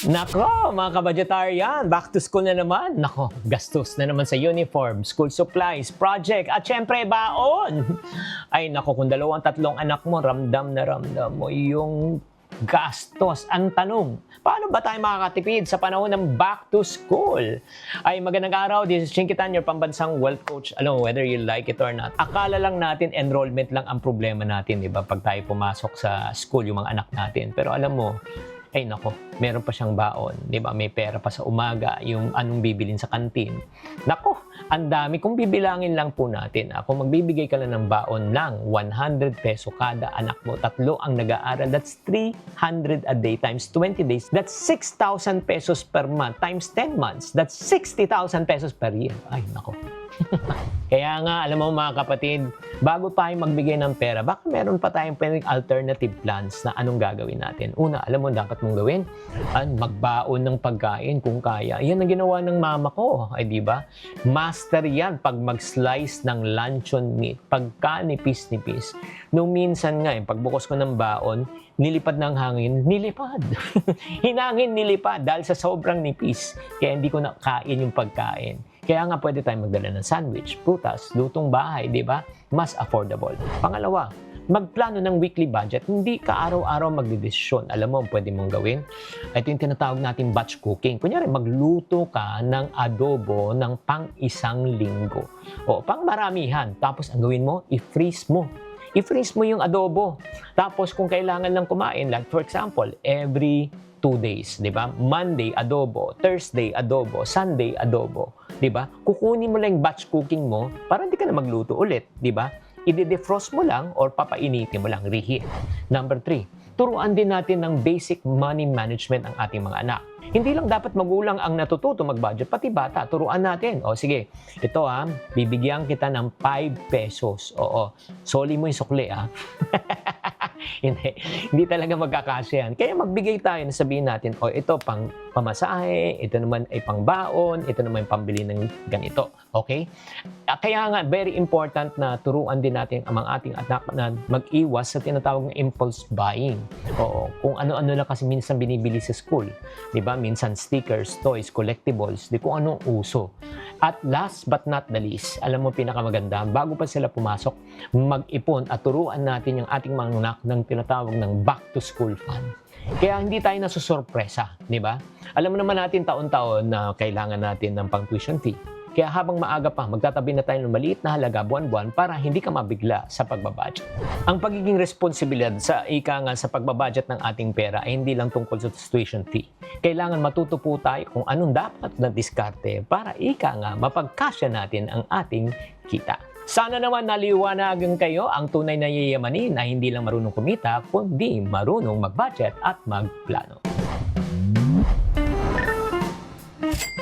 Nako, mga kabadgetarian, back to school na naman. Nako, gastos na naman sa uniform, school supplies, project, at syempre baon. Ay nako, kung 2-3 anak mo, ramdam na ramdam mo yung gastos. Ang tanong, paano ba tayo makakatipid sa panahon ng back to school? Ay magandang araw, this is Chinkitan, your pambansang wealth coach. Alam mo, whether you like it or not, akala lang natin enrollment lang ang problema natin, di ba? Pag tayo pumasok sa school, yung mga anak natin. Pero alam mo, ay nako, meron pa siyang baon, di ba? May pera pa sa umaga, yung anong bibilin sa kantin. Nako, ang dami. Kung bibilangin lang po natin, kung magbibigay ka lang ng baon ng 100 peso kada anak mo, 3 ang nag-aaral, that's 300 a day times 20 days, that's 6,000 pesos per month times 10 months, that's 60,000 pesos per year. Ay nako. Kaya nga, alam mo mga kapatid, bago tayo magbigay ng pera, baka meron pa tayong pwedeng alternative plans na anong gagawin natin. Una, alam mo, dapat mong gawin, magbaon ng pagkain kung kaya. Yan ang ginawa ng mama ko, ay di ba? Master yan pag mag-slice ng luncheon meat, pagka nipis-nipis. Nung minsan nga, pagbukas ko ng baon, nilipad ng hangin, nilipad. Hinangin, nilipad dahil sa sobrang nipis. Kaya hindi ko nakain yung pagkain. Kaya nga pwede tayong magdala ng sandwich, prutas, lutong bahay, di ba? Mas affordable. Pangalawa, magplano ng weekly budget. Hindi ka araw-araw magdedesisyon. Alam mo, pwede mong gawin. Ito yung tinatawag nating batch cooking. Kunyari, magluto ka ng adobo ng pang-1 linggo. O, pang maramihan. Tapos, ang gawin mo, i-freeze mo. I-freeze mo yung adobo. Tapos, kung kailangan lang kumain, like for example, every 2 days, di ba? Monday, adobo. Thursday, adobo. Sunday, adobo. Di ba? Kukunin mo lang yung batch cooking mo para hindi ka na magluto ulit, di ba? I-defrost mo lang or papainitin mo lang, reheat. Number 3, turuan din natin ng basic money management ang ating mga anak. Hindi lang dapat magulang ang natututo mag-budget, pati bata, turuan natin. O sige, ito bibigyan kita ng 5 pesos. Oo, soli mo yung sukli hindi talaga magkakasya yan. Kaya magbigay tayo na sabihin natin, ito pang pamasahe, ito naman ay pang baon, ito naman pambili ng ganito. Okay? Kaya nga, very important na turuan din natin ang mga ating anak na mag-iwas sa tinatawag na impulse buying. Oo, kung ano-ano lang kasi minsan binibili sa school. Di ba? Minsan stickers, toys, collectibles, di kung anong uso. At last but not the least, alam mo pinakamaganda, bago pa sila pumasok, mag-ipon at turuan natin yung ating mga anak ng tinatawag ng back to school fund. Kaya hindi tayo nasusurpresa, di ba? Alam mo naman natin taon-taon na kailangan natin ng pang-tuition fee. Kaya habang maaga pa, magtatabi na tayo ng maliit na halaga buwan-buwan para hindi ka mabigla sa pagbabudget. Ang pagiging responsibilidad sa sa pagbabudget ng ating pera ay hindi lang tungkol sa tuition fee. Kailangan matuto po tayo kung anong dapat na diskarte para mapagkasya natin ang ating kita. Sana naman naliwanagan kayo ang tunay na yayamanin na hindi lang marunong kumita, kundi marunong mag-budget at magplano.